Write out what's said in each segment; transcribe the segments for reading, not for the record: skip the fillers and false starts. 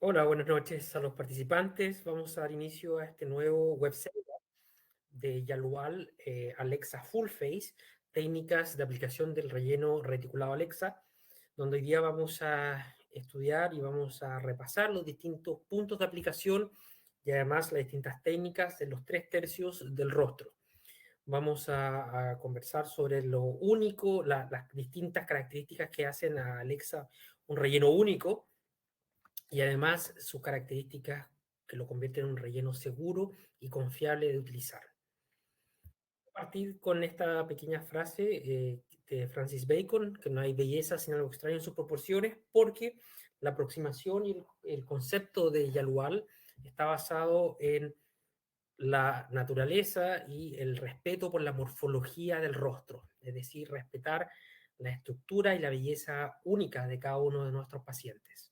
Hola, buenas noches a los participantes. Vamos a dar inicio a este nuevo website de Yalual Alexa Full Face, técnicas de aplicación del relleno reticulado Alexa, donde hoy día vamos a estudiar y vamos a repasar los distintos puntos de aplicación y además las distintas técnicas de los 3/3 del rostro. Vamos a conversar sobre lo único, las distintas características que hacen a Alexa un relleno único y además sus características que lo convierten en un relleno seguro y confiable de utilizar. Voy a partir con esta pequeña frase de Francis Bacon, que no hay belleza sin algo extraño en sus proporciones, porque la aproximación y el concepto de Yalual está basado en la naturaleza y el respeto por la morfología del rostro, es decir, respetar la estructura y la belleza única de cada uno de nuestros pacientes.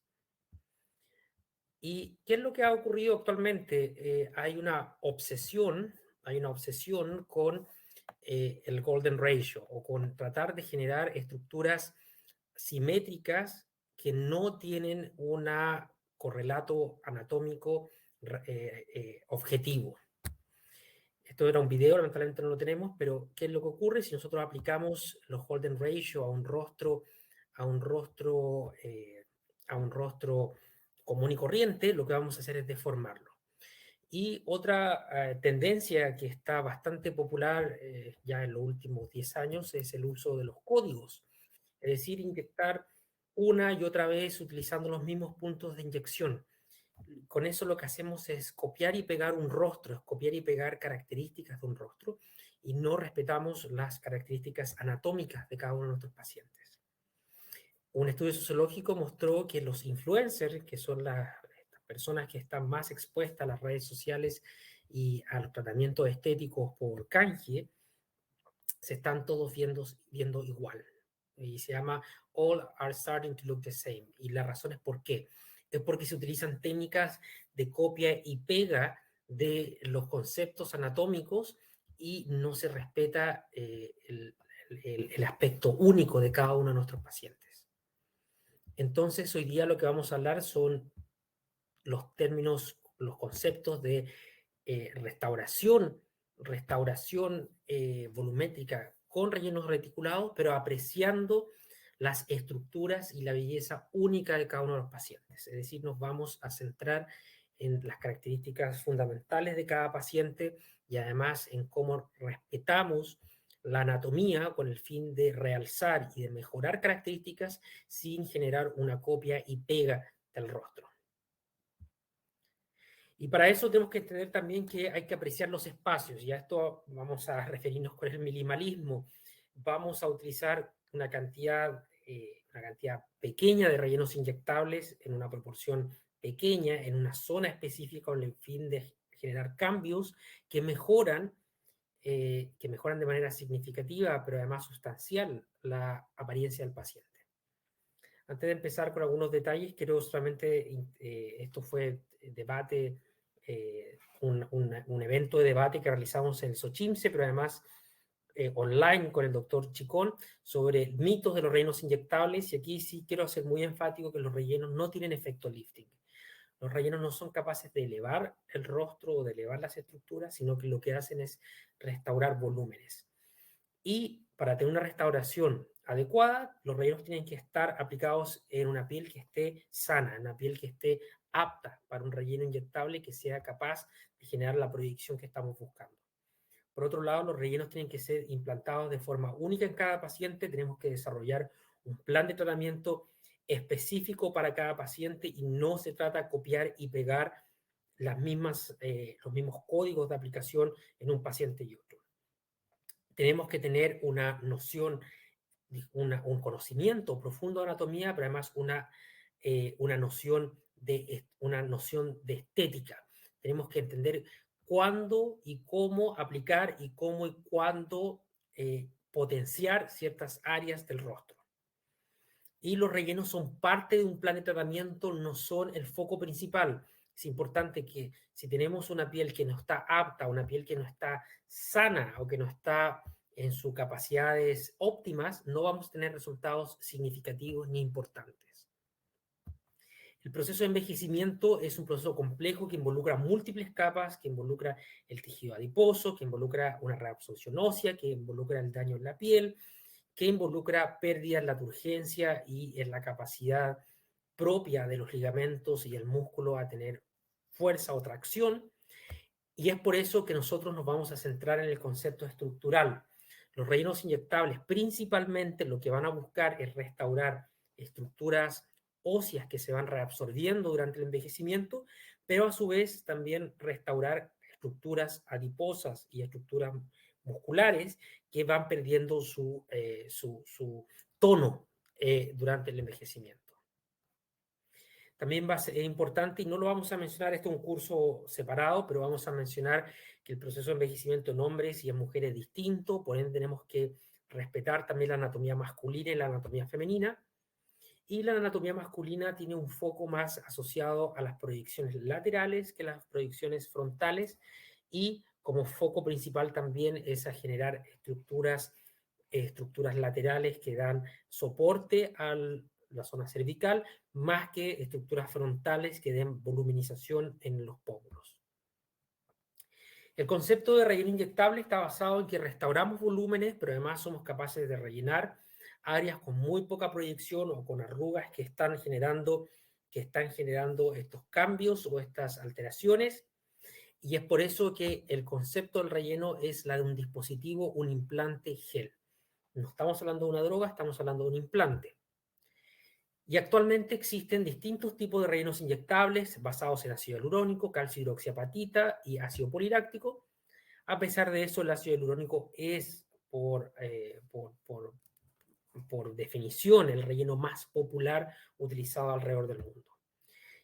¿Y qué es lo que ha ocurrido actualmente? Hay una obsesión con el Golden Ratio o con tratar de generar estructuras simétricas que no tienen un correlato anatómico objetivo. Esto era un video, lamentablemente no lo tenemos, pero ¿qué es lo que ocurre si nosotros aplicamos los Golden Ratio a un rostro, a un rostro, a un rostro común y corriente? Lo que vamos a hacer es deformarlo. Y otra tendencia que está bastante popular ya en los últimos 10 años es el uso de los códigos, es decir, inyectar una y otra vez utilizando los mismos puntos de inyección. Con eso lo que hacemos es copiar y pegar un rostro, es copiar y pegar características de un rostro y no respetamos las características anatómicas de cada uno de nuestros pacientes. Un estudio sociológico mostró que los influencers, que son las personas que están más expuestas a las redes sociales y a los tratamientos estéticos por canje, se están todos viendo igual. Y se llama All are starting to look the same. Y la razón es por qué. Es porque se utilizan técnicas de copia y pega de los conceptos anatómicos y no se respeta el aspecto único de cada uno de nuestros pacientes. Entonces, hoy día lo que vamos a hablar son los términos, los conceptos de restauración volumétrica con rellenos reticulados, pero apreciando las estructuras y la belleza única de cada uno de los pacientes. Es decir, nos vamos a centrar en las características fundamentales de cada paciente y además en cómo respetamos la anatomía con el fin de realzar y de mejorar características sin generar una copia y pega del rostro. Y para eso tenemos que entender también que hay que apreciar los espacios, y a esto vamos a referirnos con el minimalismo. Vamos a utilizar una cantidad pequeña de rellenos inyectables en una proporción pequeña, en una zona específica, con el fin de generar cambios que mejoran de manera significativa, pero además sustancial, la apariencia del paciente. Antes de empezar con algunos detalles, quiero solamente, esto fue debate, un evento de debate que realizamos en el Xochimce, pero además online con el doctor Chicón, sobre mitos de los rellenos inyectables, y aquí sí quiero ser muy enfático que los rellenos no tienen efecto lifting. Los rellenos no son capaces de elevar el rostro o de elevar las estructuras, sino que lo que hacen es restaurar volúmenes. Y para tener una restauración adecuada, los rellenos tienen que estar aplicados en una piel que esté sana, en una piel que esté apta para un relleno inyectable que sea capaz de generar la proyección que estamos buscando. Por otro lado, los rellenos tienen que ser implantados de forma única en cada paciente. Tenemos que desarrollar un plan de tratamiento específico para cada paciente y no se trata de copiar y pegar los mismos códigos de aplicación en un paciente y otro. Tenemos que tener una noción, un conocimiento profundo de anatomía, pero además una noción de estética. Tenemos que entender cuándo y cómo aplicar y cómo y cuándo potenciar ciertas áreas del rostro. Y los rellenos son parte de un plan de tratamiento, no son el foco principal. Es importante que si tenemos una piel que no está apta, una piel que no está sana o que no está en sus capacidades óptimas, no vamos a tener resultados significativos ni importantes. El proceso de envejecimiento es un proceso complejo que involucra múltiples capas, que involucra el tejido adiposo, que involucra una reabsorción ósea, que involucra el daño en la piel, que involucra pérdidas en la turgencia y en la capacidad propia de los ligamentos y el músculo a tener fuerza o tracción. Y es por eso que nosotros nos vamos a centrar en el concepto estructural. Los rellenos inyectables principalmente lo que van a buscar es restaurar estructuras óseas que se van reabsorbiendo durante el envejecimiento, pero a su vez también restaurar estructuras adiposas y estructuras musculares que van perdiendo su tono durante el envejecimiento. También va a ser importante, y no lo vamos a mencionar, este es un curso separado, pero vamos a mencionar que el proceso de envejecimiento en hombres y en mujeres es distinto, por ende tenemos que respetar también la anatomía masculina y la anatomía femenina. Y la anatomía masculina tiene un foco más asociado a las proyecciones laterales que las proyecciones frontales, y como foco principal también es a generar estructuras laterales que dan soporte a la zona cervical, más que estructuras frontales que den voluminización en los pómulos. El concepto de relleno inyectable está basado en que restauramos volúmenes, pero además somos capaces de rellenar áreas con muy poca proyección o con arrugas que están generando estos cambios o estas alteraciones. Y es por eso que el concepto del relleno es la de un dispositivo, un implante gel. No estamos hablando de una droga, estamos hablando de un implante. Y actualmente existen distintos tipos de rellenos inyectables basados en ácido hialurónico, calcio hidroxiapatita y ácido poliláctico. A pesar de eso, el ácido hialurónico es, por definición, el relleno más popular utilizado alrededor del mundo.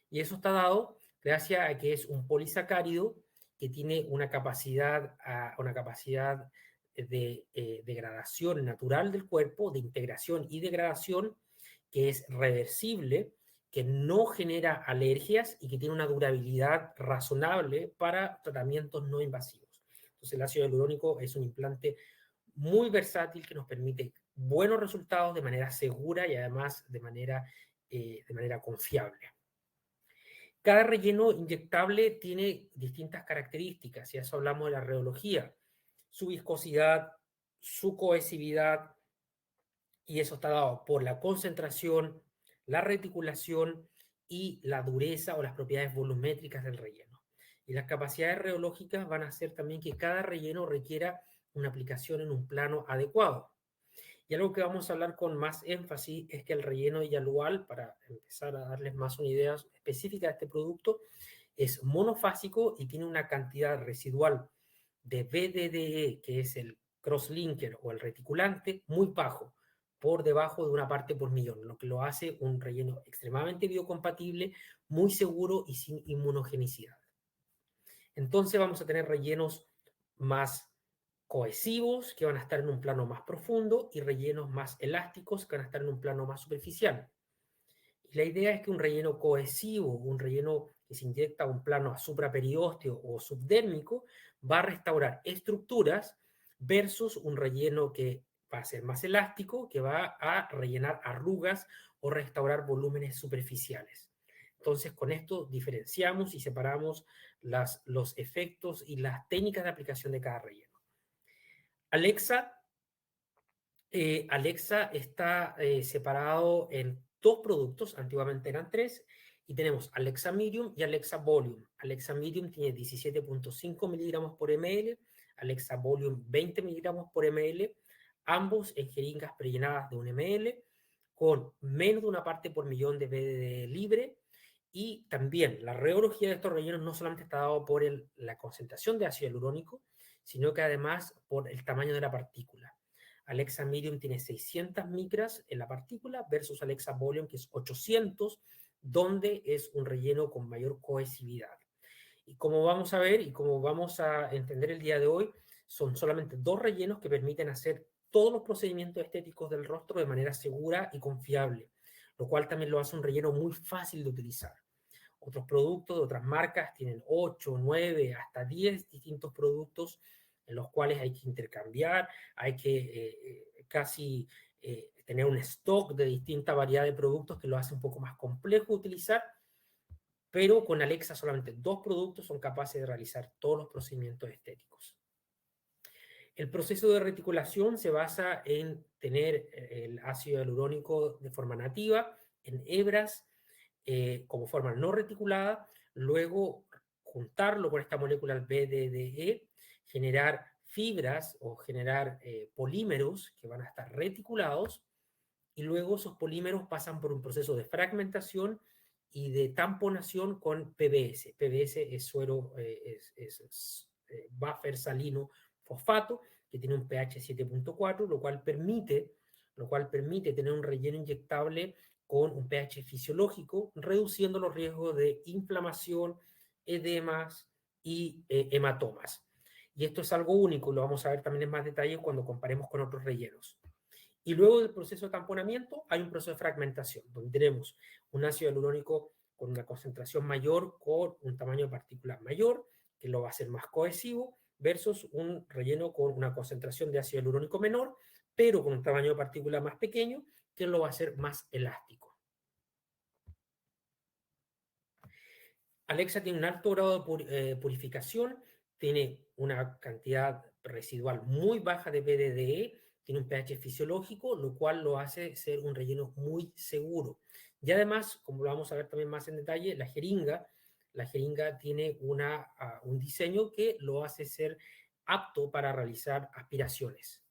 Y eso está dado gracias a que es un polisacárido que tiene una capacidad de degradación natural del cuerpo, de integración y degradación, que es reversible, que no genera alergias y que tiene una durabilidad razonable para tratamientos no invasivos. Entonces, el ácido hialurónico es un implante muy versátil que nos permite buenos resultados de manera segura y además de manera confiable. Cada relleno inyectable tiene distintas características, y eso hablamos de la rheología, su viscosidad, su cohesividad, y eso está dado por la concentración, la reticulación y la dureza o las propiedades volumétricas del relleno. Y las capacidades rheológicas van a hacer también que cada relleno requiera una aplicación en un plano adecuado. Y algo que vamos a hablar con más énfasis es que el relleno hialual, para empezar a darles más una idea específica de este producto, es monofásico y tiene una cantidad residual de BDDE, que es el crosslinker o el reticulante, muy bajo, por debajo de una parte por millón, lo que lo hace un relleno extremadamente biocompatible, muy seguro y sin inmunogenicidad. Entonces vamos a tener rellenos más cohesivos, que van a estar en un plano más profundo, y rellenos más elásticos, que van a estar en un plano más superficial. Y la idea es que un relleno cohesivo, un relleno que se inyecta a un plano supraperiósteo o subdérmico, va a restaurar estructuras versus un relleno que va a ser más elástico, que va a rellenar arrugas o restaurar volúmenes superficiales. Entonces, con esto diferenciamos y separamos los efectos y las técnicas de aplicación de cada relleno. Alexa está separado en dos productos, antiguamente eran tres, y tenemos Alexa Medium y Alexa Volume. Alexa Medium tiene 17.5 miligramos por ml, Alexa Volume 20 miligramos por ml, ambos en jeringas prellenadas de 1 ml, con menos de una parte por millón de BDD libre. Y también la rheología de estos rellenos no solamente está dado por la concentración de ácido hialurónico, sino que además por el tamaño de la partícula. Alexa Medium tiene 600 micras en la partícula versus Alexa Volume, que es 800, donde es un relleno con mayor cohesividad. Y como vamos a ver y como vamos a entender el día de hoy, son solamente dos rellenos que permiten hacer todos los procedimientos estéticos del rostro de manera segura y confiable, lo cual también lo hace un relleno muy fácil de utilizar. Otros productos de otras marcas tienen 8, 9, hasta 10 distintos productos en los cuales hay que intercambiar, hay que casi tener un stock de distinta variedad de productos que lo hace un poco más complejo de utilizar. pero con Alexa solamente 2 productos son capaces de realizar todos los procedimientos estéticos. El proceso de reticulación se basa en tener el ácido hialurónico de forma nativa, en hebras, como forma no reticulada, luego juntarlo con esta molécula BDDE, generar fibras o generar polímeros que van a estar reticulados, y luego esos polímeros pasan por un proceso de fragmentación y de tamponación con PBS. PBS es suero, buffer salino fosfato, que tiene un pH 7.4, lo cual permite tener un relleno inyectable con un pH fisiológico, reduciendo los riesgos de inflamación, edemas y hematomas. Y esto es algo único, lo vamos a ver también en más detalle cuando comparemos con otros rellenos. Y luego del proceso de tamponamiento hay un proceso de fragmentación, donde tenemos un ácido hialurónico con una concentración mayor, con un tamaño de partícula mayor, que lo va a hacer más cohesivo, versus un relleno con una concentración de ácido hialurónico menor, pero con un tamaño de partícula más pequeño, que lo va a hacer más elástico. Alexa tiene un alto grado de purificación, tiene una cantidad residual muy baja de BDDE, tiene un pH fisiológico, lo cual lo hace ser un relleno muy seguro. Y además, como lo vamos a ver también más en detalle, la jeringa tiene un diseño que lo hace ser apto para realizar aspiraciones.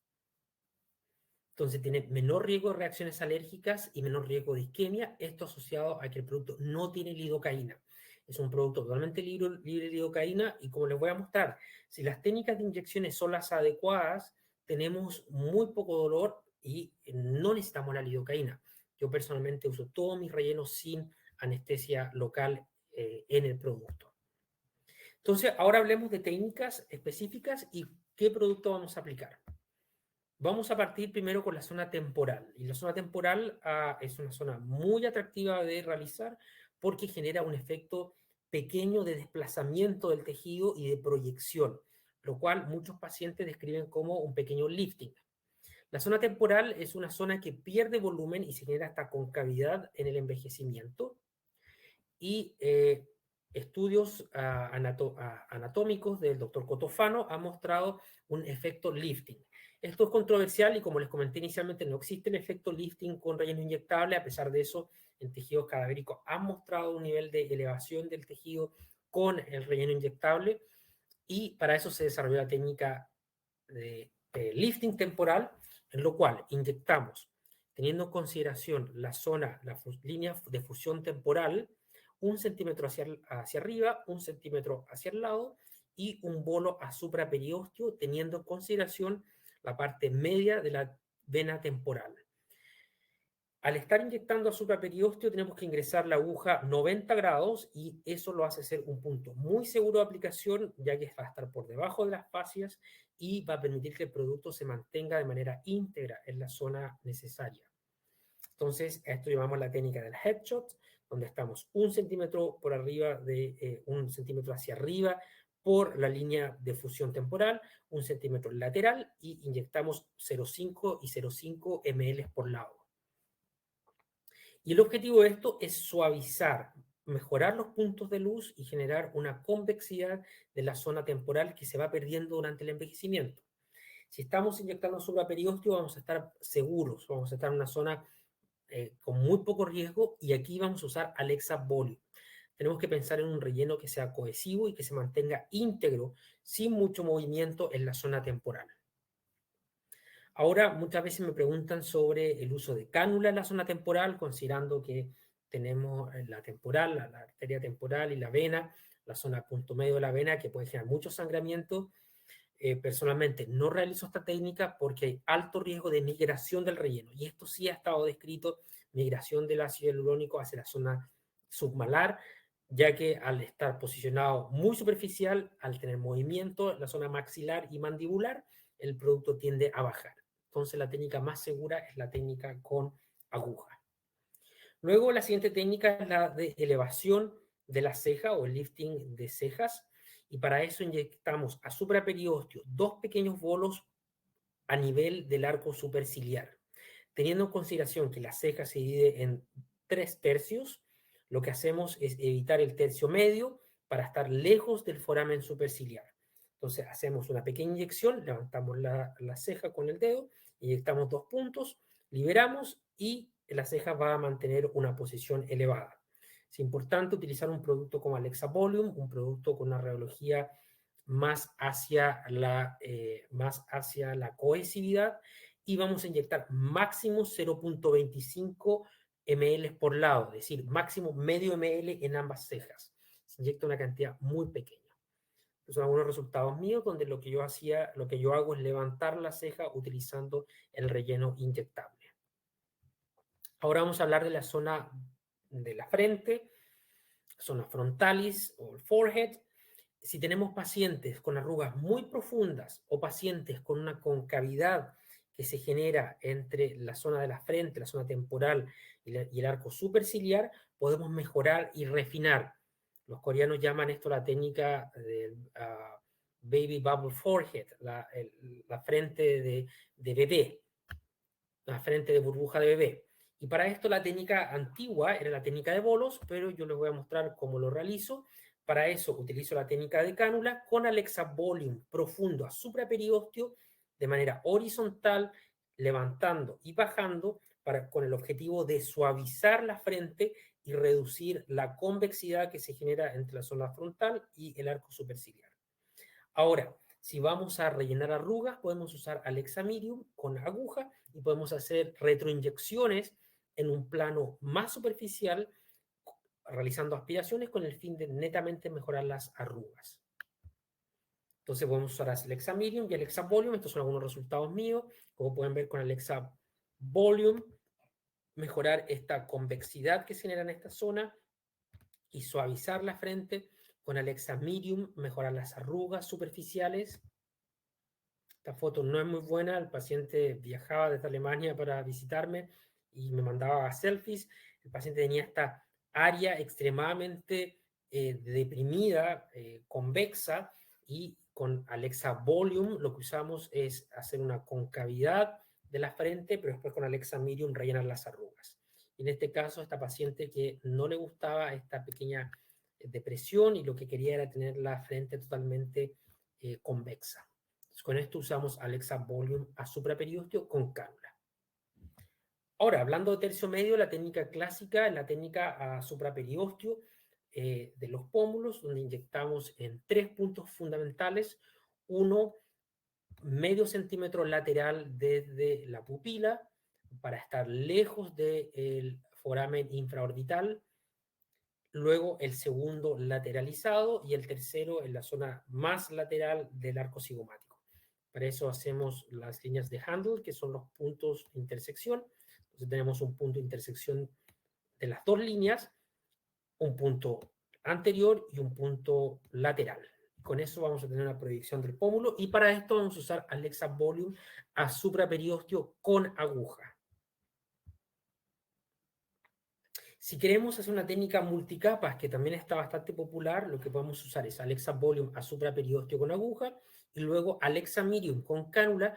Entonces tiene menor riesgo de reacciones alérgicas y menor riesgo de isquemia, esto asociado a que el producto no tiene lidocaína. Es un producto totalmente libre de lidocaína y como les voy a mostrar, si las técnicas de inyecciones son las adecuadas, tenemos muy poco dolor y no necesitamos la lidocaína. Yo personalmente uso todos mis rellenos sin anestesia local en el producto. Entonces, ahora hablemos de técnicas específicas y qué producto vamos a aplicar. Vamos a partir primero con la zona temporal. Y la zona temporal es una zona muy atractiva de realizar porque genera un efecto pequeño de desplazamiento del tejido y de proyección, lo cual muchos pacientes describen como un pequeño lifting. La zona temporal es una zona que pierde volumen y se genera hasta concavidad en el envejecimiento. Y estudios anatómicos del doctor Cotofano han mostrado un efecto lifting. Esto es controversial y como les comenté inicialmente, no existe el efecto lifting con relleno inyectable. A pesar de eso, en tejidos cadavéricos han mostrado un nivel de elevación del tejido con el relleno inyectable y para eso se desarrolló la técnica de lifting temporal, en lo cual inyectamos, teniendo en consideración la línea de fusión temporal, 1 centímetro hacia arriba, 1 centímetro hacia el lado y un bolo a supraperiósteo, teniendo en consideración la parte media de la vena temporal. Al estar inyectando a supraperiósteo tenemos que ingresar la aguja 90 grados y eso lo hace ser un punto muy seguro de aplicación, ya que va a estar por debajo de las fascias y va a permitir que el producto se mantenga de manera íntegra en la zona necesaria. Entonces, a esto llamamos la técnica del headshot, donde estamos 1 centímetro por arriba de 1 centímetro hacia arriba por la línea de fusión temporal, 1 centímetro lateral y inyectamos 0,5 y 0,5 ml por lado. Y el objetivo de esto es suavizar, mejorar los puntos de luz y generar una convexidad de la zona temporal que se va perdiendo durante el envejecimiento. Si estamos inyectando supraperiósteo, vamos a estar seguros, vamos a estar en una zona con muy poco riesgo y aquí vamos a usar Alexa Volume. Tenemos que pensar en un relleno que sea cohesivo y que se mantenga íntegro, sin mucho movimiento en la zona temporal. Ahora, muchas veces me preguntan sobre el uso de cánula en la zona temporal, considerando que tenemos la temporal, la arteria temporal y la vena, la zona punto medio de la vena, que puede generar mucho sangramiento. Personalmente no realizo esta técnica porque hay alto riesgo de migración del relleno. Y esto sí ha estado descrito, migración del ácido hialurónico hacia la zona submalar, ya que al estar posicionado muy superficial, al tener movimiento en la zona maxilar y mandibular, el producto tiende a bajar. Entonces la técnica más segura es la técnica con aguja. Luego la siguiente técnica es la de elevación de la ceja o el lifting de cejas. Y para eso inyectamos a supraperiósteo 2 pequeños bolos a nivel del arco superciliar. Teniendo en consideración que la ceja se divide en 3 tercios, lo que hacemos es evitar el tercio medio para estar lejos del foramen superciliar. Entonces hacemos una pequeña inyección, levantamos la ceja con el dedo, inyectamos 2 puntos, liberamos y la ceja va a mantener una posición elevada. Es importante utilizar un producto como Alexa Volume, un producto con una radiología más hacia la cohesividad, y vamos a inyectar máximo 0.25 ml por lado, es decir, máximo medio ml en ambas cejas. Se inyecta una cantidad muy pequeña. Estos son algunos resultados míos donde lo que yo hago es levantar la ceja utilizando el relleno inyectable. Ahora vamos a hablar de la zona de la frente, zona frontalis o el forehead. Si tenemos pacientes con arrugas muy profundas o pacientes con una concavidad que se genera entre la zona de la frente, la zona temporal y el arco superciliar, podemos mejorar y refinar. Los coreanos llaman esto la técnica del baby bubble forehead, la frente de bebé, la frente de burbuja de bebé. Y para esto la técnica antigua era la técnica de bolos, pero yo les voy a mostrar cómo lo realizo. Para eso utilizo la técnica de cánula con Alexa Volume profundo a supraperiosteio de manera horizontal, levantando y bajando con el objetivo de suavizar la frente y reducir la convexidad que se genera entre la zona frontal y el arco superciliar. Ahora, si vamos a rellenar arrugas, podemos usar Alexa Medium con aguja y podemos hacer retroinyecciones en un plano más superficial, realizando aspiraciones con el fin de netamente mejorar las arrugas. Entonces podemos usar Alexa Medium y Alexa Volume. Estos son algunos resultados míos. Como pueden ver con Alexa Volume, mejorar esta convexidad que se genera en esta zona y suavizar la frente. Con Alexa Medium, mejorar las arrugas superficiales. Esta foto no es muy buena. El paciente viajaba desde Alemania para visitarme y me mandaba selfies. El paciente tenía esta área extremadamente deprimida, convexa, y con Alexa Volume lo que usamos es hacer una concavidad de la frente, pero después con Alexa Medium rellenar las arrugas. Y en este caso, esta paciente que no le gustaba esta pequeña depresión y lo que quería era tener la frente totalmente convexa. Con esto usamos Alexa Volume a supraperiosteio con cánula. Ahora, hablando de tercio medio, la técnica clásica es la técnica a supraperiosteio de los pómulos, donde inyectamos en 3 puntos fundamentales. Uno, medio centímetro lateral desde la pupila, para estar lejos del foramen infraorbital. Luego el segundo lateralizado y el tercero en la zona más lateral del arco cigomático. Para eso hacemos las líneas de Handel, que son los puntos de intersección. Entonces tenemos un punto de intersección de las dos líneas, un punto anterior y un punto lateral. Con eso vamos a tener una proyección del pómulo, y para esto vamos a usar Alexa Volume a supraperiosteio con aguja. Si queremos hacer una técnica multicapas, que también está bastante popular, lo que podemos usar es Alexa Volume a supraperiosteio con aguja y luego Alexa Medium con cánula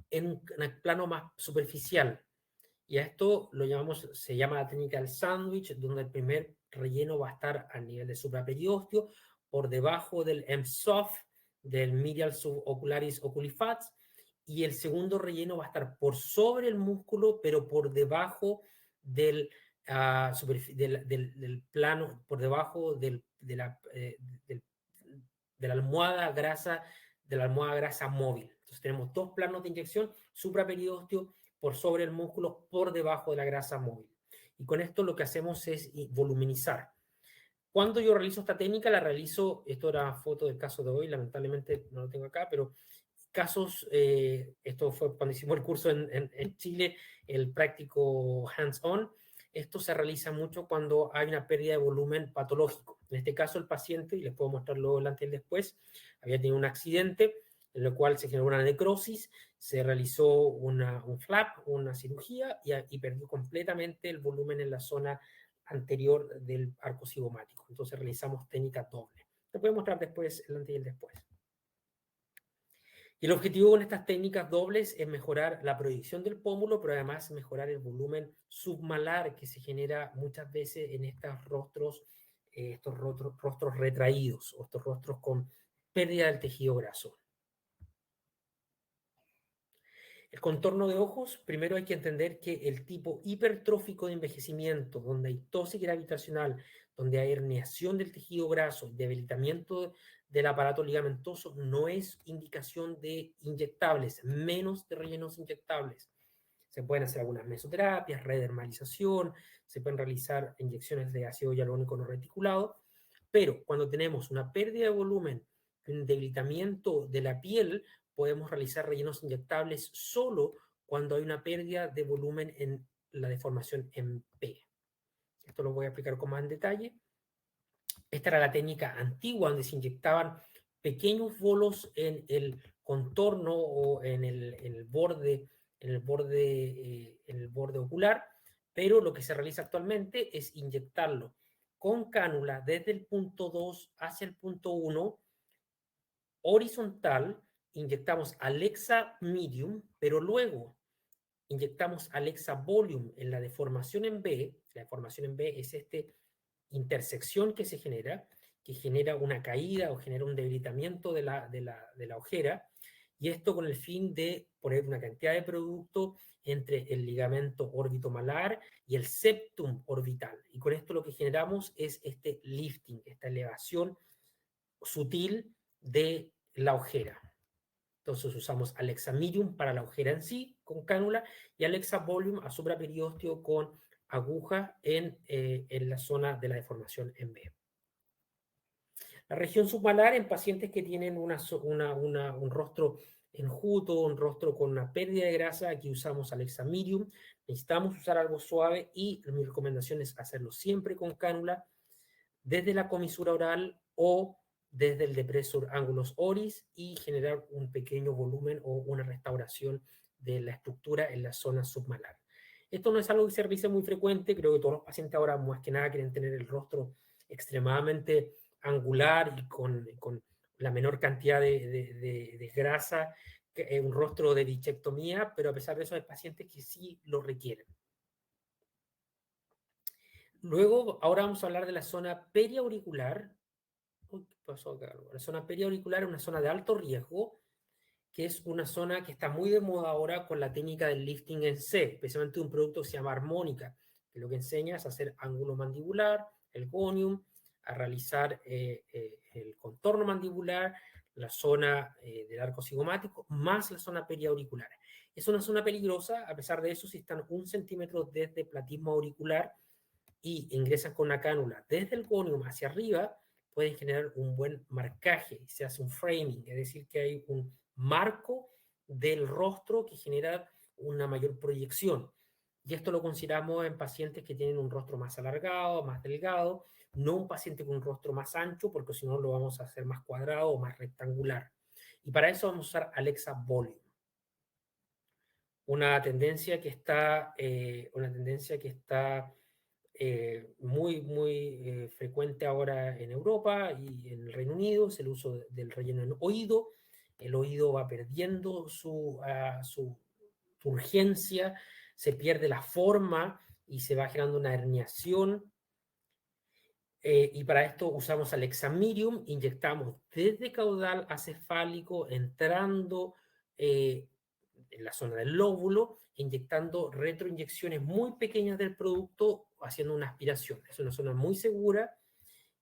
en un plano más superficial. Y a esto se llama la técnica del sándwich, donde el primer relleno va a estar a nivel de supraperiosteio, por debajo del MSOF, del medial subocularis oculifats, y el segundo relleno va a estar por sobre el músculo, pero por debajo del plano, por debajo de la almohada grasa móvil. Entonces tenemos dos planos de inyección: supraperiosteio por sobre el músculo, por debajo de la grasa móvil. Y con esto lo que hacemos es voluminizar. Cuando yo realizo esta técnica, la realizo, esto era foto del caso de hoy, lamentablemente no lo tengo acá, pero casos, esto fue cuando hicimos el curso en Chile, el práctico hands-on. Esto se realiza mucho cuando hay una pérdida de volumen patológico. En este caso, el paciente, y les puedo mostrar luego el antes y el después, había tenido un accidente en el cual se generó una necrosis, se realizó un flap, una cirugía, y perdió completamente el volumen en la zona anterior del arco cigomático. Entonces realizamos técnica doble. Les voy a mostrar después el antes y el después. Y el objetivo con estas técnicas dobles es mejorar la proyección del pómulo, pero además mejorar el volumen submalar que se genera muchas veces en estos rostros retraídos o estos rostros con pérdida del tejido graso. El contorno de ojos, primero hay que entender que el tipo hipertrófico de envejecimiento, donde hay tosis gravitacional, donde hay herniación del tejido graso, debilitamiento del aparato ligamentoso, no es indicación de inyectables, menos de rellenos inyectables. Se pueden hacer algunas mesoterapias, redermalización, se pueden realizar inyecciones de ácido hialurónico no reticulado, pero cuando tenemos una pérdida de volumen, un debilitamiento de la piel, podemos realizar rellenos inyectables solo cuando hay una pérdida de volumen en la deformación en P. Esto lo voy a explicar con más en detalle. Esta era la técnica antigua donde se inyectaban pequeños bolos en el contorno o en el borde ocular, pero lo que se realiza actualmente es inyectarlo con cánula desde el punto 2 hacia el punto 1 horizontal, inyectamos Alexa Medium, pero luego inyectamos Alexa Volume en la deformación en B. La deformación en B es esta intersección que se genera, que genera una caída o genera un debilitamiento de la ojera, y esto con el fin de poner una cantidad de producto entre el ligamento órbito-malar y el septum orbital. Y con esto lo que generamos es este lifting, esta elevación sutil de la ojera. Entonces usamos Alexa Medium para la ojera en sí, con cánula, y Alexa Volume a supraperiósteo con aguja en la zona de la deformación en B. La región submalar en pacientes que tienen un rostro enjuto, un rostro con una pérdida de grasa, aquí usamos Alexa Medium. Necesitamos usar algo suave y mi recomendación es hacerlo siempre con cánula desde la comisura oral o desde el depresor ángulos oris y generar un pequeño volumen o una restauración de la estructura en la zona submalar. Esto no es algo que se realice muy frecuente, creo que todos los pacientes ahora más que nada quieren tener el rostro extremadamente angular y con la menor cantidad de grasa, un rostro de bichectomía, pero a pesar de eso hay pacientes que sí lo requieren. Luego, ahora vamos a hablar de la zona periauricular. Uy, ¿qué pasó acá? La zona periauricular es una zona de alto riesgo, que es una zona que está muy de moda ahora con la técnica del lifting en C, especialmente un producto que se llama armónica, que lo que enseña es hacer ángulo mandibular, el gonium, a realizar el contorno mandibular, la zona del arco cigomático, más la zona periauricular. Es una zona peligrosa, a pesar de eso, si están 1 centímetro desde platismo auricular y ingresan con una cánula desde el gonium hacia arriba, pueden generar un buen marcaje, se hace un framing, es decir, que hay un marco del rostro que genera una mayor proyección. Y esto lo consideramos en pacientes que tienen un rostro más alargado, más delgado, no un paciente con un rostro más ancho, porque si no lo vamos a hacer más cuadrado o más rectangular. Y para eso vamos a usar Alexa Volume. Una tendencia que está muy frecuente ahora en Europa y en el Reino Unido, es el uso del relleno en oído. El oído va perdiendo su urgencia, se pierde la forma y se va generando una herniación. Y para esto usamos Alexa Medium, inyectamos desde caudal acefálico, entrando en la zona del lóbulo, inyectando retroinyecciones muy pequeñas del producto, haciendo una aspiración. Es una zona muy segura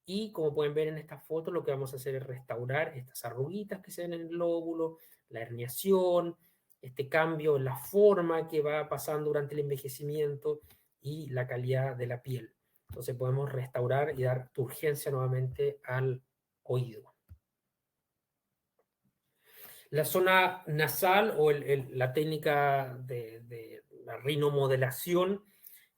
y como pueden ver en esta foto, lo que vamos a hacer es restaurar estas arruguitas que se ven en el lóbulo, la herniación, este cambio en la forma que va pasando durante el envejecimiento y la calidad de la piel. Entonces podemos restaurar y dar turgencia nuevamente al oído. La zona nasal o la técnica de la rinomodelación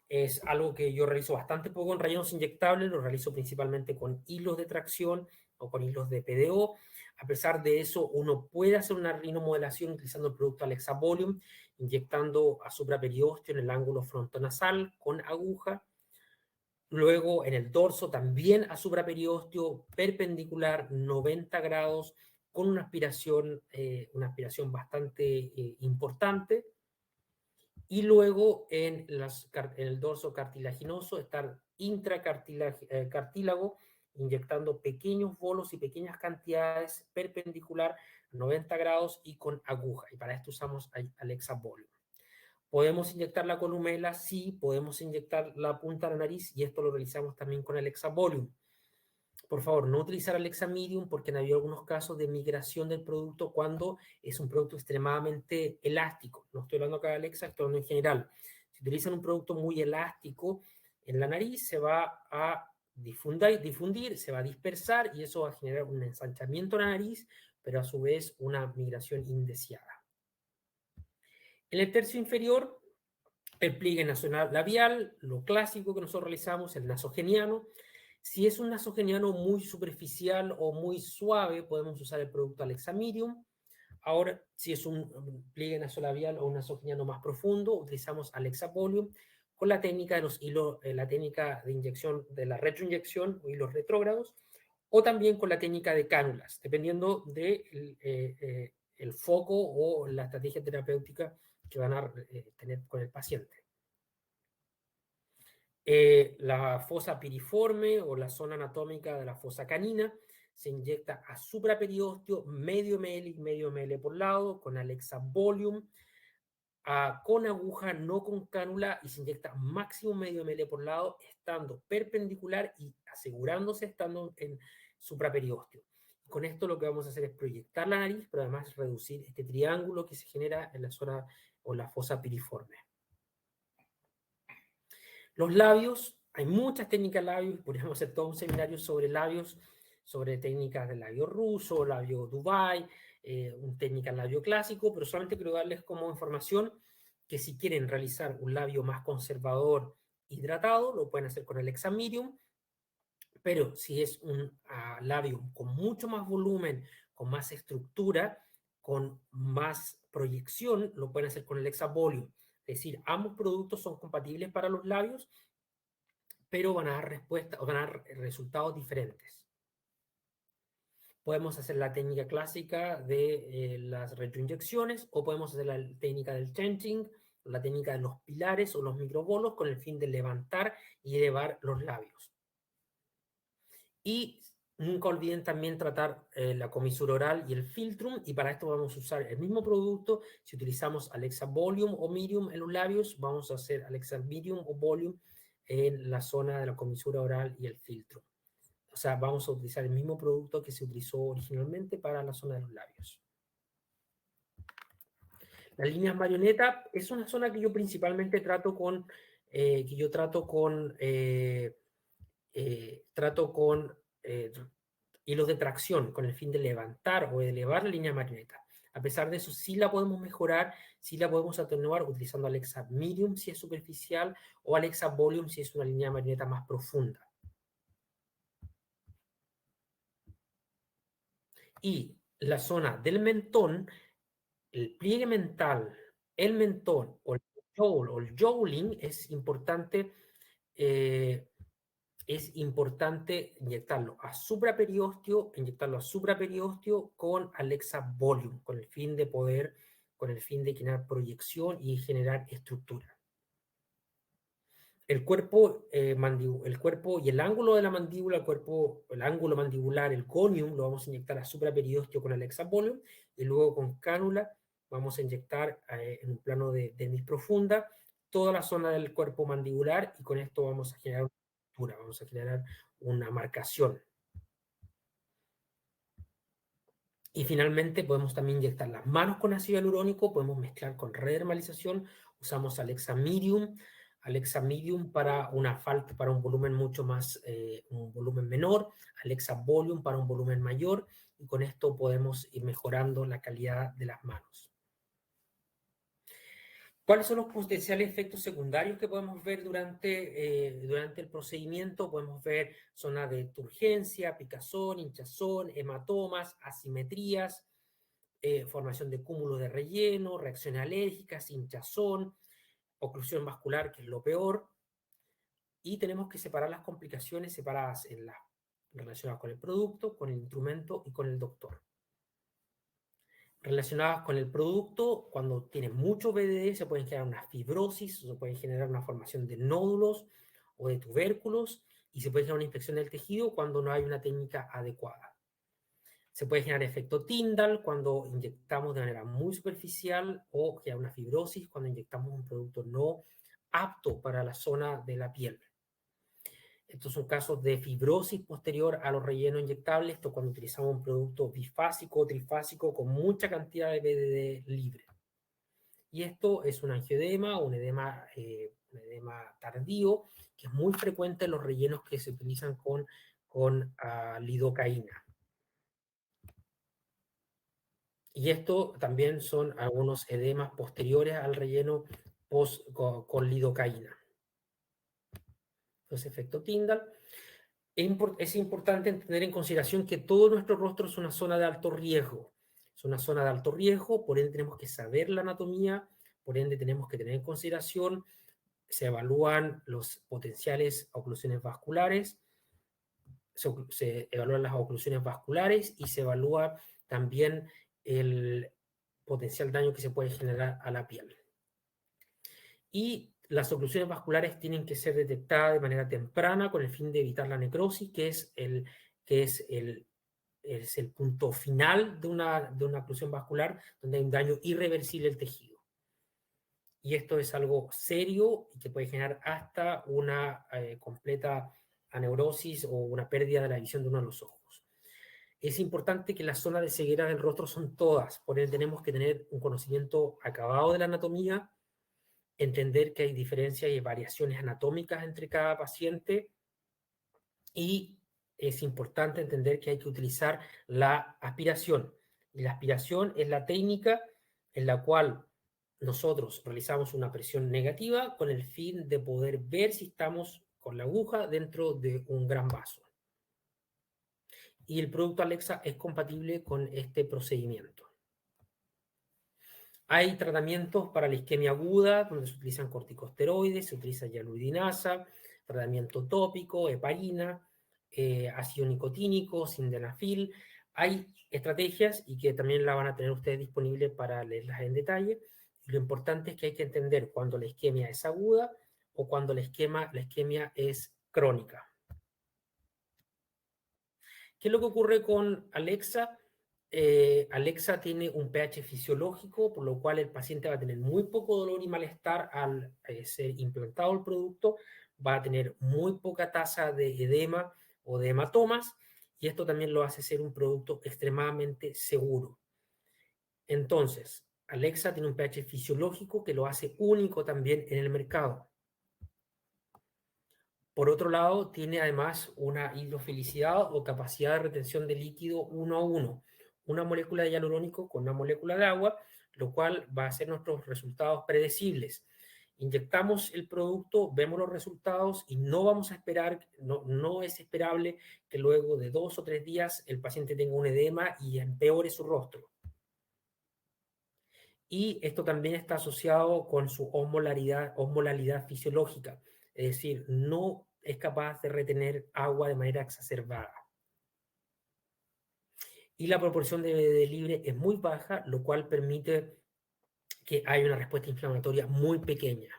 es algo que yo realizo bastante poco en rellenos inyectables, lo realizo principalmente con hilos de tracción o con hilos de PDO. A pesar de eso, uno puede hacer una rinomodelación utilizando el producto Alexa Volume, inyectando a supraperiósteo en el ángulo frontonasal con aguja. Luego en el dorso también a supraperiósteo perpendicular 90 grados con una aspiración bastante importante. Y luego en el dorso cartilaginoso estar intracartílago, inyectando pequeños bolos y pequeñas cantidades perpendicular a 90 grados y con aguja. Y para esto usamos Alexabolium. ¿Podemos inyectar la columela? Sí, podemos inyectar la punta de la nariz y esto lo realizamos también con Alexabolium. Por favor, no utilizar Alexamedium porque han habido algunos casos de migración del producto cuando es un producto extremadamente elástico. No estoy hablando acá de Alexa, estoy hablando en general. Si utilizan un producto muy elástico en la nariz, se va a difundir, se va a dispersar y eso va a generar un ensanchamiento de la nariz, pero a su vez una migración indeseada. En el tercio inferior, el pliegue nasolabial, lo clásico que nosotros realizamos, el nasogeniano. Si es un nasogeniano muy superficial o muy suave, podemos usar el producto Alexamedium. Ahora, si es un pliegue nasolabial o un nasogeniano más profundo, utilizamos Alexabolium con la técnica de los hilos, la técnica de inyección de la retroinyección o hilos retrógrados, o también con la técnica de cánulas, dependiendo del el foco o la estrategia terapéutica que van a tener con el paciente. La fosa piriforme o la zona anatómica de la fosa canina se inyecta a supraperiósteo medio ml por lado con Alexabolium, con aguja, no con cánula, y se inyecta máximo medio ml por lado, estando perpendicular y asegurándose estando en supraperiósteo. Con esto lo que vamos a hacer es proyectar la nariz, pero además reducir este triángulo que se genera en la zona o la fosa piriforme. Los labios, hay muchas técnicas de labios, podríamos hacer todo un seminario sobre labios, sobre técnicas del labio ruso, labio Dubai, una técnica del labio clásico, pero solamente quiero darles como información que si quieren realizar un labio más conservador, hidratado, lo pueden hacer con el Alexamedium, pero si es un labio con mucho más volumen, con más estructura, con más proyección, lo pueden hacer con el Alexabolium. Es decir, ambos productos son compatibles para los labios, pero van a dar respuesta o van a dar resultados diferentes. Podemos hacer la técnica clásica de las retroinyecciones o podemos hacer la técnica del tenting, la técnica de los pilares o los microbolos con el fin de levantar y elevar los labios. Y nunca olviden también tratar la comisura oral y el filtrum, y para esto vamos a usar el mismo producto. Si utilizamos Alexabolium o Medium en los labios, vamos a hacer Alexamedium o Volume en la zona de la comisura oral y el filtrum. O sea, vamos a utilizar el mismo producto que se utilizó originalmente para la zona de los labios. Las líneas marioneta es una zona que yo principalmente trato con hilos de tracción con el fin de levantar o de elevar la línea marioneta. A pesar de eso, sí la podemos mejorar, sí la podemos atenuar utilizando Alexamedium si es superficial o Alexabolium si es una línea marioneta más profunda. Y la zona del mentón, el pliegue mental, el mentón o el jowling es importante inyectarlo a supraperiósteo con Alexabolium, con el fin de generar proyección y generar estructura. El cuerpo y el ángulo de la mandíbula, el ángulo mandibular, el conium, lo vamos a inyectar a supraperiósteo con Alexabolium y luego con cánula vamos a inyectar en un plano de dermis profunda toda la zona del cuerpo mandibular y con esto vamos a generar una estructura, vamos a generar una marcación. Y finalmente podemos también inyectar las manos con ácido hialurónico, podemos mezclar con redermalización, usamos Alexamedium para para un volumen mucho más, un volumen menor, Alexabolium para un volumen mayor, y con esto podemos ir mejorando la calidad de las manos. ¿Cuáles son los potenciales efectos secundarios que podemos ver durante el procedimiento? Podemos ver zonas de turgencia, picazón, hinchazón, hematomas, asimetrías, formación de cúmulos de relleno, reacciones alérgicas, hinchazón, oclusión vascular, que es lo peor. Y tenemos que separar las complicaciones separadas relacionadas con el producto, con el instrumento y con el doctor. relacionadas con el producto. Cuando tiene mucho BDD se pueden generar una fibrosis, se puede generar una formación de nódulos o de tubérculos, y se puede generar una infección del tejido cuando no hay una técnica adecuada. Se puede generar efecto Tyndall cuando inyectamos de manera muy superficial, o generar una fibrosis cuando inyectamos un producto no apto para la zona de la piel. Estos son casos de fibrosis posterior a los rellenos inyectables, esto cuando utilizamos un producto bifásico o trifásico con mucha cantidad de BDD libre. Y esto es un angioedema, un edema tardío, que es muy frecuente en los rellenos que se utilizan con lidocaína. Y esto también son algunos edemas posteriores al relleno con lidocaína. Entonces, efecto Tyndall. Es importante tener en consideración que todo nuestro rostro es una zona de alto riesgo. Es una zona de alto riesgo, por ende tenemos que saber la anatomía, por ende tenemos que tener en consideración, se evalúan los potenciales oclusiones vasculares, se evalúan las oclusiones vasculares y se evalúa también el potencial daño que se puede generar a la piel. Y las oclusiones vasculares tienen que ser detectadas de manera temprana con el fin de evitar la necrosis, que es el punto final de una oclusión vascular, donde hay un daño irreversible al tejido. Y esto es algo serio y que puede generar hasta una completa aneurosis o una pérdida de la visión de uno de los ojos. Es importante que las zonas de ceguera del rostro son todas, por ende tenemos que tener un conocimiento acabado de la anatomía, entender que hay diferencias y variaciones anatómicas entre cada paciente, y es importante entender que hay que utilizar la aspiración. Y la aspiración es la técnica en la cual nosotros realizamos una presión negativa con el fin de poder ver si estamos con la aguja dentro de un gran vaso. Y el producto Alexa es compatible con este procedimiento. Hay tratamientos para la isquemia aguda, donde se utilizan corticosteroides, se utiliza hialuronidasa, tratamiento tópico, heparina, ácido nicotínico, sildenafil. Hay estrategias y que también la van a tener ustedes disponibles para leerlas en detalle. Lo importante es que hay que entender cuando la isquemia es aguda o cuando la isquemia es crónica. ¿Qué es lo que ocurre con Alexa? Alexa tiene un pH fisiológico, por lo cual el paciente va a tener muy poco dolor y malestar al ser implantado el producto, va a tener muy poca tasa de edema o de hematomas, y esto también lo hace ser un producto extremadamente seguro. Entonces, Alexa tiene un pH fisiológico que lo hace único también en el mercado. Por otro lado, tiene además una hidrofilicidad o capacidad de retención de líquido 1 a 1, una molécula de hialurónico con una molécula de agua, lo cual va a hacer nuestros resultados predecibles. Inyectamos el producto, vemos los resultados y no vamos a esperar, no es esperable que luego de 2 o 3 días el paciente tenga un edema y empeore su rostro. Y esto también está asociado con su osmolalidad fisiológica, es decir, no es capaz de retener agua de manera exacerbada. Y la proporción de BDD libre es muy baja, lo cual permite que haya una respuesta inflamatoria muy pequeña.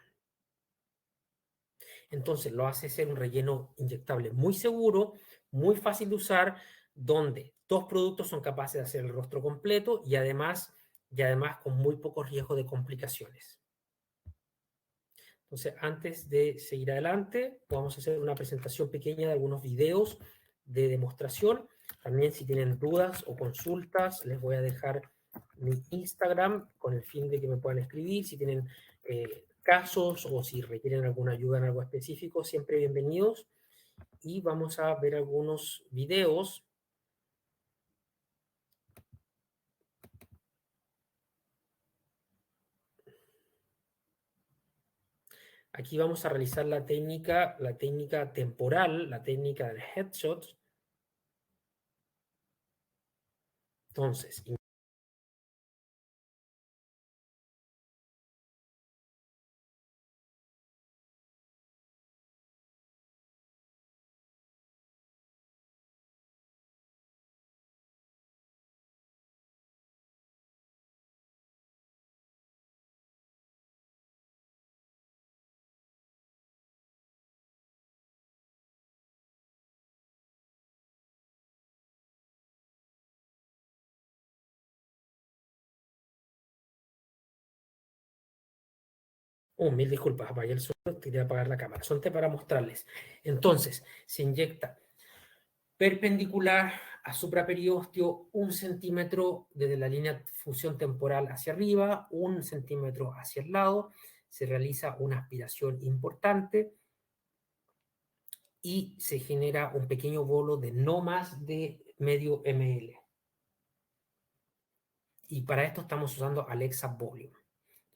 Entonces lo hace ser un relleno inyectable muy seguro, muy fácil de usar, donde 2 productos son capaces de hacer el rostro completo y además con muy poco riesgo de complicaciones. Entonces, antes de seguir adelante, vamos a hacer una presentación pequeña de algunos videos de demostración. También, si tienen dudas o consultas, les voy a dejar mi Instagram con el fin de que me puedan escribir. Si tienen casos o si requieren alguna ayuda en algo específico, siempre bienvenidos. Y vamos a ver algunos videos. Aquí vamos a realizar la técnica temporal, la técnica del headshot. Entonces, Mil disculpas, apagué el sonido, quería apagar la cámara. Solamente para mostrarles. Entonces, se inyecta perpendicular a supraperiósteo 1 centímetro desde la línea de fusión temporal hacia arriba, 1 centímetro hacia el lado. Se realiza una aspiración importante y se genera un pequeño bolo de no más de medio ml. Y para esto estamos usando Alexa Volume.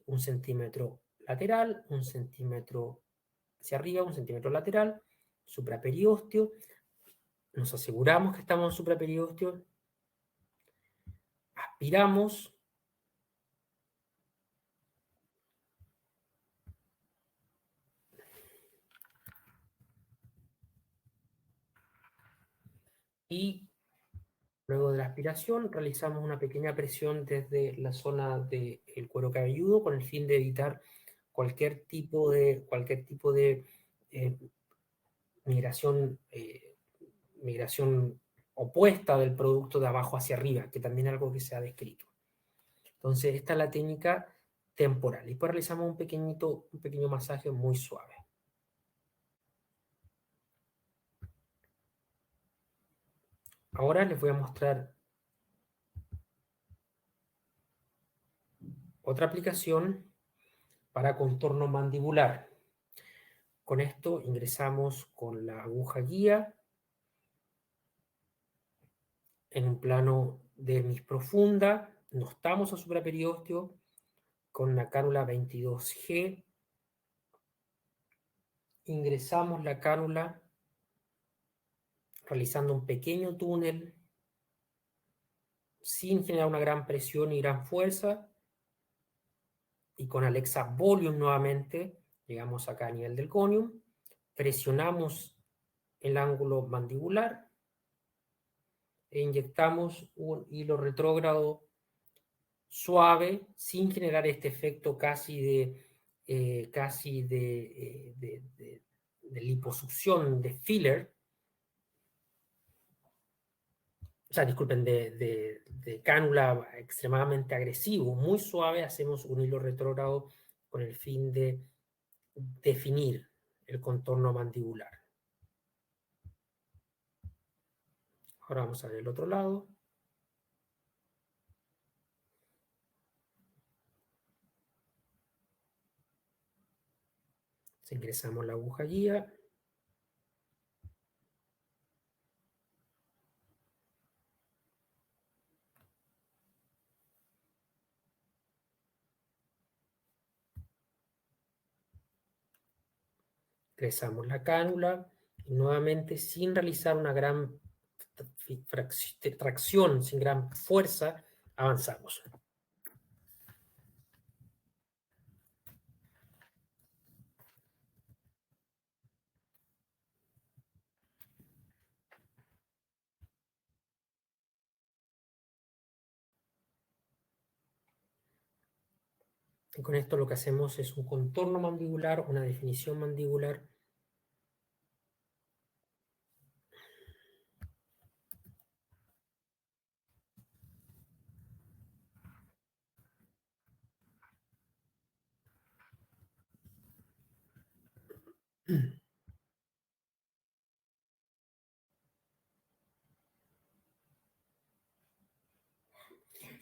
1 centímetro lateral, 1 centímetro hacia arriba, 1 centímetro lateral, supraperiósteo. Nos aseguramos que estamos en supraperiósteo. Aspiramos. Y luego de la aspiración realizamos una pequeña presión desde la zona del cuero cabelludo con el fin de evitar cualquier tipo de eh, migración, migración opuesta del producto de abajo hacia arriba, que también es algo que se ha descrito. Entonces, esta es la técnica temporal. Y después realizamos un pequeño masaje muy suave. Ahora les voy a mostrar otra aplicación para contorno mandibular. Con esto ingresamos con la aguja guía en un plano dermis profunda, no estamos a supraperiósteo, con la cánula 22G, ingresamos la cánula realizando un pequeño túnel sin generar una gran presión y gran fuerza, y con Alexa Volume nuevamente, llegamos acá a nivel del gonium, presionamos el ángulo mandibular e inyectamos un hilo retrógrado suave, sin generar este efecto de liposucción, de filler, o sea, disculpen, de cánula extremadamente agresivo, muy suave. Hacemos un hilo retrógrado con el fin de definir el contorno mandibular. Ahora vamos a ver el otro lado. Ingresamos la aguja guía. Ingresamos la cánula y nuevamente, sin realizar una gran tracción, sin gran fuerza, avanzamos. Y con esto lo que hacemos es un contorno mandibular, una definición mandibular.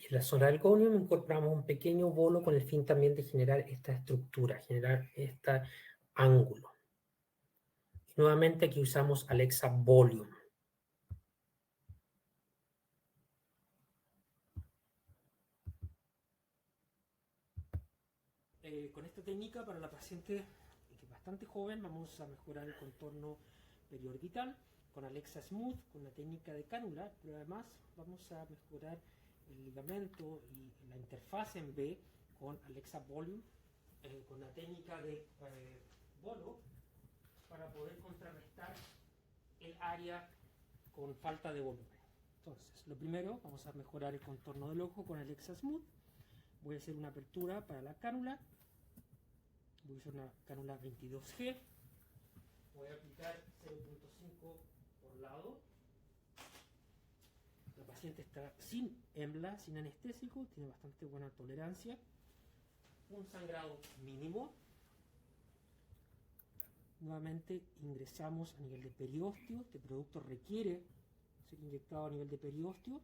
Y en la zona del gonium incorporamos un pequeño bolo con el fin también de generar esta estructura, generar este ángulo. Y nuevamente aquí usamos Alexa Volume. Con esta técnica para la paciente que es bastante joven vamos a mejorar el contorno periorbital con Alexa Smooth, con la técnica de cánula, pero además vamos a mejorar el ligamento y la interfaz en B con Alexa Volume, con la técnica de bolo, para poder contrarrestar el área con falta de volumen. Entonces, lo primero, vamos a mejorar el contorno del ojo con Alexa Smooth. Voy a hacer una apertura para la cánula. Voy a usar una cánula 22G. Voy a aplicar 0.5 por lado. La paciente está sin EMLA, sin anestésico, tiene bastante buena tolerancia. Un sangrado mínimo. Nuevamente ingresamos a nivel de periósteo. Este producto requiere ser inyectado a nivel de periósteo.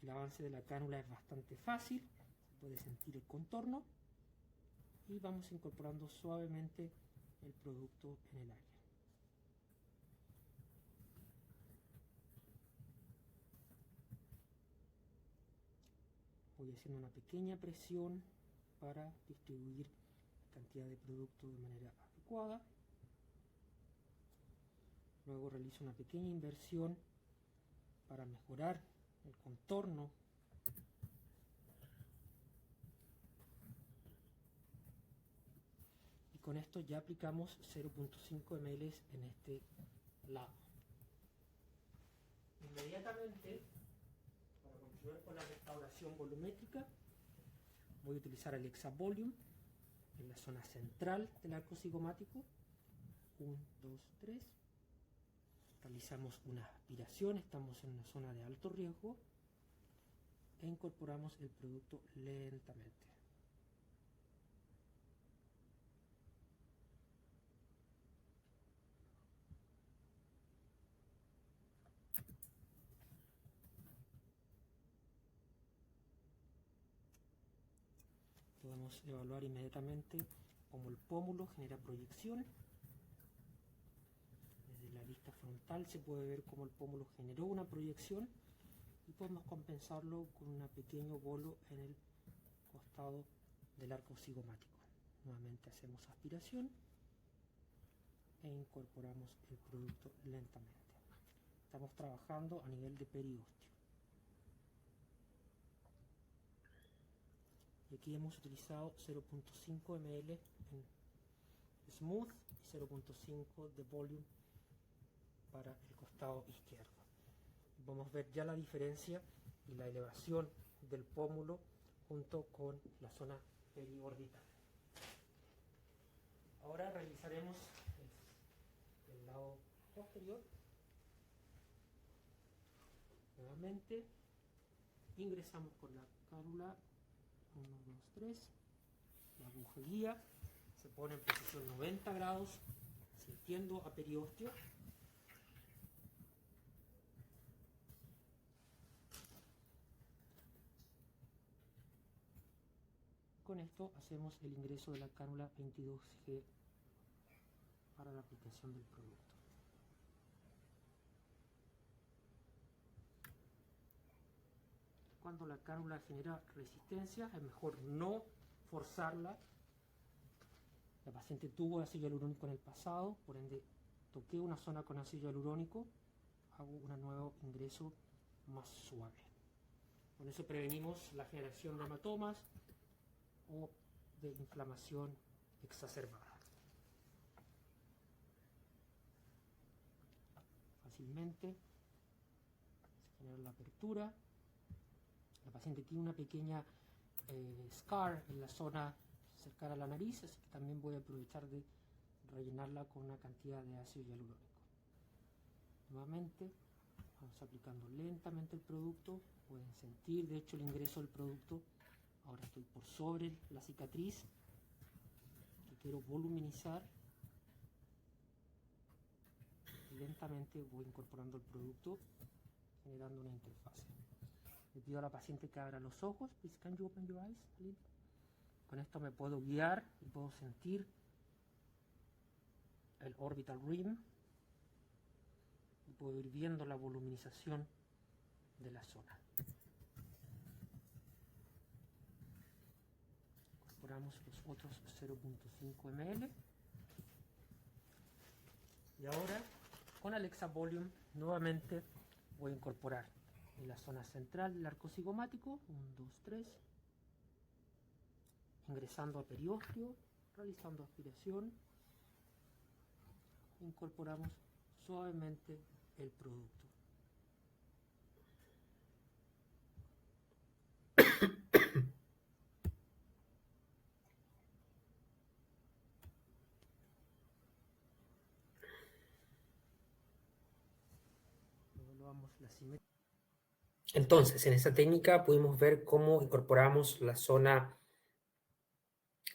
El avance de la cánula es bastante fácil, se puede sentir el contorno y vamos incorporando suavemente el producto en el área. Voy haciendo una pequeña presión para distribuir la cantidad de producto de manera adecuada. Luego realizo una pequeña inversión para mejorar el contorno y con esto ya aplicamos 0.5 ml en este lado. Inmediatamente, para continuar con la restauración volumétrica, voy a utilizar el Exavolume en la zona central del arco cigomático. 1, 2, 3. Realizamos una aspiración, estamos en una zona de alto riesgo e incorporamos el producto lentamente. Podemos evaluar inmediatamente cómo el pómulo genera proyección. Desde la vista frontal se puede ver cómo el pómulo generó una proyección y podemos compensarlo con un pequeño bolo en el costado del arco cigomático. Nuevamente hacemos aspiración e incorporamos el producto lentamente. Estamos trabajando a nivel de periósteo. Y aquí hemos utilizado 0.5 ml en Smooth y 0.5 de Volume para el costado izquierdo. Vamos a ver ya la diferencia y la elevación del pómulo junto con la zona periorbital. Ahora realizaremos el lado posterior. Nuevamente ingresamos con la cánula 1, 2, 3, la aguja guía se pone en posición 90 grados sintiendo a periósteo. Con esto hacemos el ingreso de la cánula 22G para la aplicación del producto. Cuando la cánula genera resistencia es mejor no forzarla. La paciente tuvo ácido hialurónico en el pasado, por ende toqué una zona con ácido hialurónico, hago un nuevo ingreso más suave. Con eso prevenimos la generación de hematomas o de inflamación exacerbada. Fácilmente se genera la apertura. La paciente tiene una pequeña scar en la zona cercana a la nariz, así que también voy a aprovechar de rellenarla con una cantidad de ácido hialurónico. Nuevamente vamos aplicando lentamente el producto, pueden sentir de hecho el ingreso del producto. Ahora estoy por sobre la cicatriz que quiero voluminizar. Lentamente voy incorporando el producto, generando una interfase. Le pido a la paciente que abra los ojos. Please, can you open your eyes, please? Con esto me puedo guiar y puedo sentir el orbital rim y puedo ir viendo la voluminización de la zona. Incorporamos los otros 0.5 ml y ahora con Alexa Volume nuevamente voy a incorporar en la zona central del arco cigomático, 1, 2, 3, ingresando a periósteo, realizando aspiración, incorporamos suavemente el producto. Evaluamos la simetría. Entonces, en esta técnica pudimos ver cómo incorporamos la zona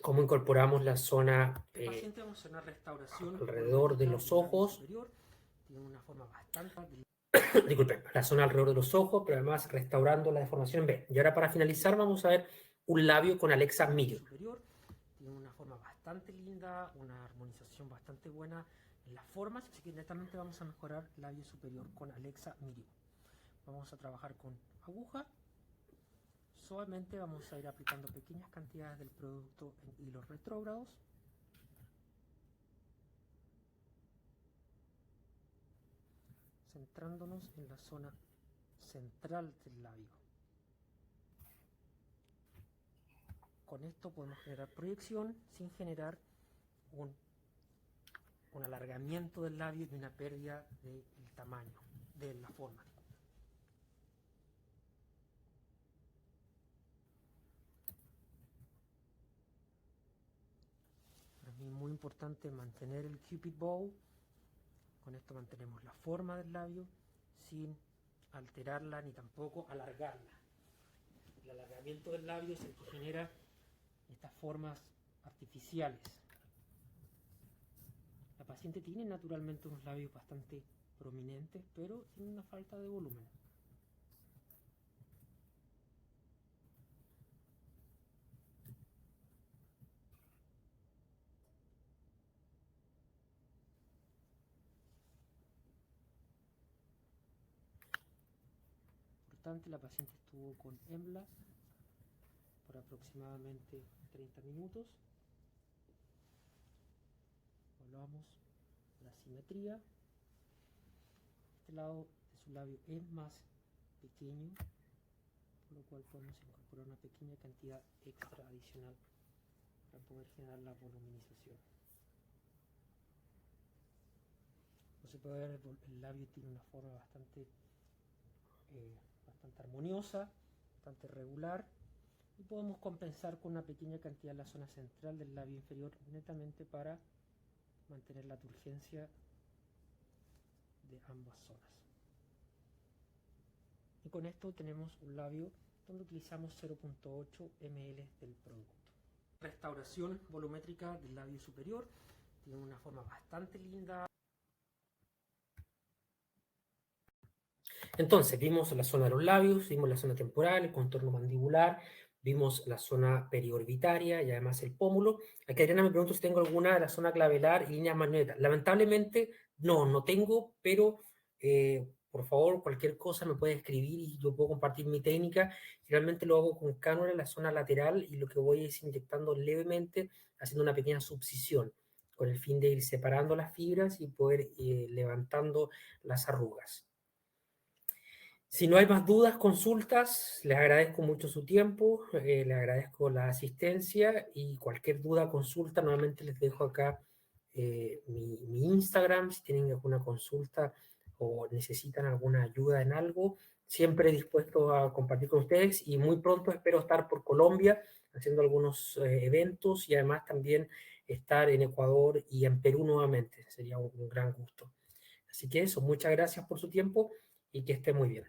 cómo incorporamos la zona alrededor de los ojos. Tiene una forma bastante... Disculpen, la zona alrededor de los ojos, pero además restaurando la deformación B. Y ahora para finalizar vamos a ver un labio con Alexa Miriam. Tiene una forma bastante linda, una armonización bastante buena en las formas, así que netamente vamos a mejorar el labio superior con Alexa Miriam. Vamos a trabajar con aguja. Suavemente vamos a ir aplicando pequeñas cantidades del producto en hilos retrógrados. Centrándonos en la zona central del labio. Con esto podemos generar proyección sin generar un alargamiento del labio y una pérdida del tamaño, de la forma. Para mí es muy importante mantener el Cupid Bow. Con esto mantenemos la forma del labio sin alterarla ni tampoco alargarla. El alargamiento del labio es el que genera estas formas artificiales. La paciente tiene naturalmente unos labios bastante prominentes, pero tiene una falta de volumen. La paciente estuvo con EMLA por aproximadamente 30 minutos. Evaluamos la simetría. Este lado de su labio es más pequeño, por lo cual podemos incorporar una pequeña cantidad extra adicional para poder generar la voluminización. Como se puede ver, el labio tiene una forma bastante armoniosa, bastante regular, y podemos compensar con una pequeña cantidad en la zona central del labio inferior netamente para mantener la turgencia de ambas zonas. Y con esto tenemos un labio donde utilizamos 0.8 ml del producto. Restauración volumétrica del labio superior, tiene una forma bastante linda. Entonces, vimos la zona de los labios, vimos la zona temporal, el contorno mandibular, vimos la zona periorbitaria y además el pómulo. Aquí Adriana me pregunta si tengo alguna de la zona clavelar y líneas magnetas. Lamentablemente, no tengo, pero por favor, cualquier cosa me puede escribir y yo puedo compartir mi técnica. Realmente lo hago con cánula en la zona lateral y lo que voy es inyectando levemente, haciendo una pequeña subcisión, con el fin de ir separando las fibras y poder levantando las arrugas. Si no hay más dudas, consultas, les agradezco mucho su tiempo, les agradezco la asistencia y cualquier duda, consulta, nuevamente les dejo acá mi Instagram, si tienen alguna consulta o necesitan alguna ayuda en algo, siempre dispuesto a compartir con ustedes y muy pronto espero estar por Colombia haciendo algunos eventos y además también estar en Ecuador y en Perú nuevamente, sería un gran gusto. Así que eso, muchas gracias por su tiempo y que esté muy bien.